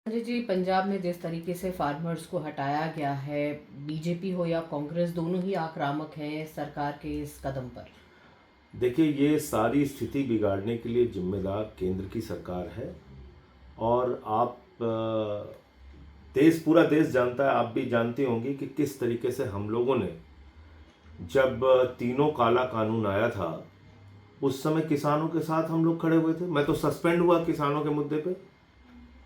संजय जी, पंजाब में जिस तरीके से फार्मर्स को हटाया गया है, बीजेपी हो या कांग्रेस, दोनों ही आक्रामक हैं सरकार के इस कदम पर। देखिए, ये सारी स्थिति बिगाड़ने के लिए जिम्मेदार केंद्र की सरकार है। और आप पूरा देश जानता है, आप भी जानते होंगे कि किस तरीके से हम लोगों ने, जब तीनों काला कानून आया था, उस समय किसानों के साथ हम लोग खड़े हुए थे। मैं तो सस्पेंड हुआ किसानों के मुद्दे पे,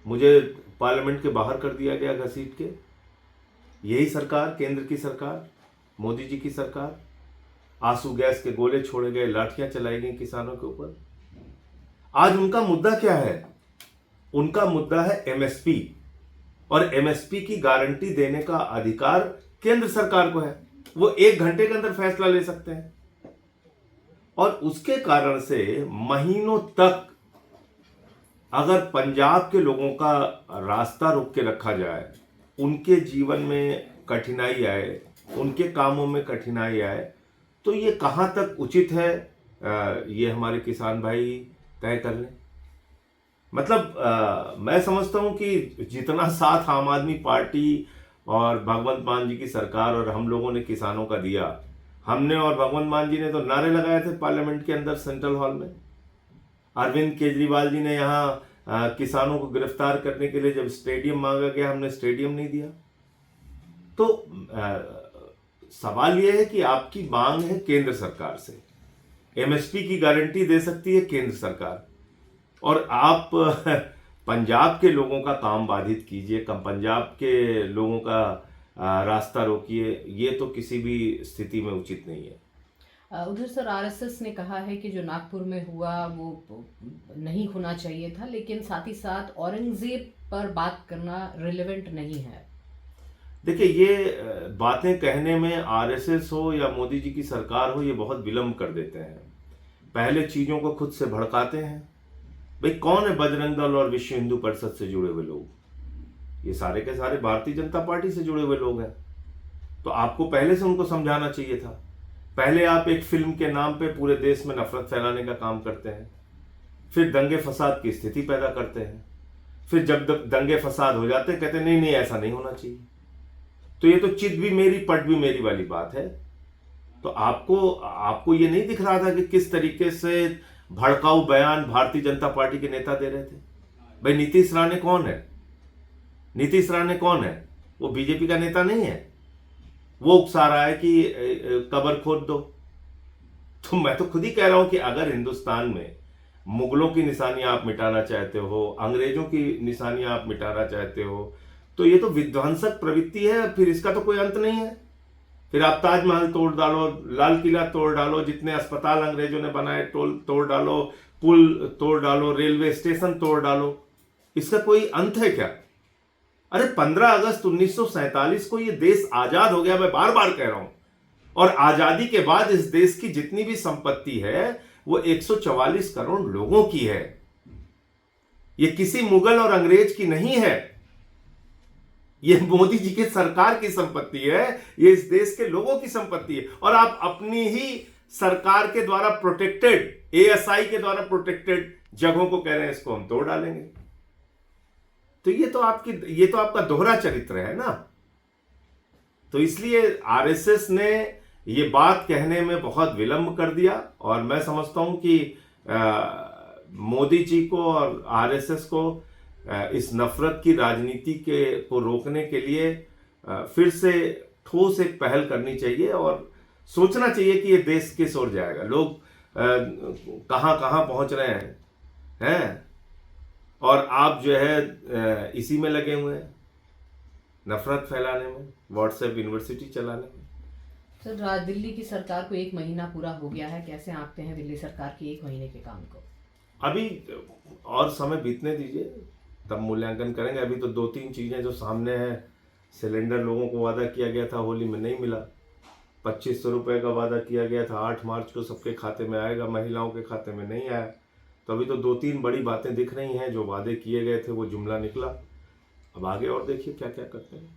मुझे पार्लियामेंट के बाहर कर दिया गया घसीट के। यही सरकार, केंद्र की सरकार, मोदी जी की सरकार, आंसू गैस के गोले छोड़े गए, लाठियां चलाई गई किसानों के ऊपर। आज उनका मुद्दा क्या है? उनका मुद्दा है एमएसपी, और एमएसपी की गारंटी देने का अधिकार केंद्र सरकार को है। वो 1 घंटे के अंदर फैसला ले सकते हैं, और उसके कारण से महीनों तक अगर पंजाब के लोगों का रास्ता रोक के रखा जाए, उनके जीवन में कठिनाई आए, उनके कामों में कठिनाई आए, तो ये कहाँ तक उचित है, ये हमारे किसान भाई तय कर लें। मतलब मैं समझता हूँ कि जितना साथ आम आदमी पार्टी और भगवंत मान जी की सरकार और हम लोगों ने किसानों का दिया, हमने और भगवंत मान जी ने तो नारे लगाए थे पार्लियामेंट के अंदर, सेंट्रल हॉल में। अरविंद केजरीवाल जी ने यहाँ किसानों को गिरफ्तार करने के लिए जब स्टेडियम मांगा गया, हमने स्टेडियम नहीं दिया। तो सवाल यह है कि आपकी मांग है केंद्र सरकार से, एमएसपी की गारंटी दे सकती है केंद्र सरकार, और आप पंजाब के लोगों का काम बाधित कीजिए, पंजाब के लोगों का रास्ता रोकिए। ये तो किसी भी स्थिति में उचित नहीं है। उधर सर, आरएसएस ने कहा है कि जो नागपुर में हुआ वो नहीं होना चाहिए था, लेकिन साथ ही साथ औरंगजेब पर बात करना रिलेवेंट नहीं है। देखिए, ये बातें कहने में आरएसएस हो या मोदी जी की सरकार हो, ये बहुत विलंब कर देते हैं। पहले चीजों को खुद से भड़काते हैं। भाई, कौन है बजरंग दल और विश्व हिंदू परिषद से जुड़े हुए लोग? ये सारे के सारे भारतीय जनता पार्टी से जुड़े हुए लोग हैं। तो आपको पहले से उनको समझाना चाहिए था। पहले आप एक फिल्म के नाम पे पूरे देश में नफरत फैलाने का काम करते हैं, फिर दंगे फसाद की स्थिति पैदा करते हैं, फिर जब दंगे फसाद हो जाते कहते नहीं नहीं ऐसा नहीं होना चाहिए। तो ये तो चित भी मेरी पट भी मेरी वाली बात है। तो आपको ये नहीं दिख रहा था कि किस तरीके से भड़काऊ बयान भारतीय जनता पार्टी के नेता दे रहे थे? भाई, नीतीश राणे कौन है? नीतीश राणे कौन है? वो बीजेपी का नेता नहीं है। वो उकसा रहा है कि कब्र खोद दो। तो मैं तो खुद ही कह रहा हूं कि अगर हिंदुस्तान में मुगलों की निशानी आप मिटाना चाहते हो, अंग्रेजों की निशानी आप मिटाना चाहते हो, तो ये तो विध्वंसक प्रवृत्ति है। फिर इसका तो कोई अंत नहीं है। फिर आप ताजमहल तोड़ डालो, लाल किला तोड़ डालो, जितने अस्पताल अंग्रेजों ने बनाए तोड़ डालो, पुल तोड़ डालो, रेलवे स्टेशन तोड़ डालो, इसका कोई अंत है क्या? अरे 15 अगस्त 1947 को ये देश आजाद हो गया, मैं बार बार कह रहा हूं। और आजादी के बाद इस देश की जितनी भी संपत्ति है वो 144 करोड़ लोगों की है। ये किसी मुगल और अंग्रेज की नहीं है। ये मोदी जी की सरकार की संपत्ति है, ये इस देश के लोगों की संपत्ति है। और आप अपनी ही सरकार के द्वारा प्रोटेक्टेड, एएसआई के द्वारा प्रोटेक्टेड जगहों को कह रहे हैं इसको हम तोड़ डालेंगे। तो ये तो आपका दोहरा चरित्र है ना। तो इसलिए आरएसएस ने ये बात कहने में बहुत विलंब कर दिया, और मैं समझता हूं कि मोदी जी को और आरएसएस को इस नफरत की राजनीति को रोकने के लिए फिर से ठोस एक पहल करनी चाहिए, और सोचना चाहिए कि ये देश किस ओर जाएगा। लोग कहां कहां पहुंच रहे हैं, और आप जो है इसी में लगे हुए हैं, नफरत फैलाने में, व्हाट्सएप यूनिवर्सिटी चलाने में। सर, दिल्ली की सरकार को 1 महीना पूरा हो गया है, कैसे आंकते हैं दिल्ली सरकार के 1 महीने के काम को? अभी और समय बीतने दीजिए, तब मूल्यांकन करेंगे। अभी तो 2-3 चीजें जो सामने हैं। सिलेंडर लोगों को वादा किया गया था, होली में नहीं मिला। 2500 रुपये का वादा किया गया था, 8 मार्च को सबके खाते में आएगा, महिलाओं के खाते में नहीं आया। तो अभी तो 2-3 बड़ी बातें दिख रही हैं। जो वादे किए गए थे वो जुमला निकला। अब आगे और देखिए क्या क्या करते हैं।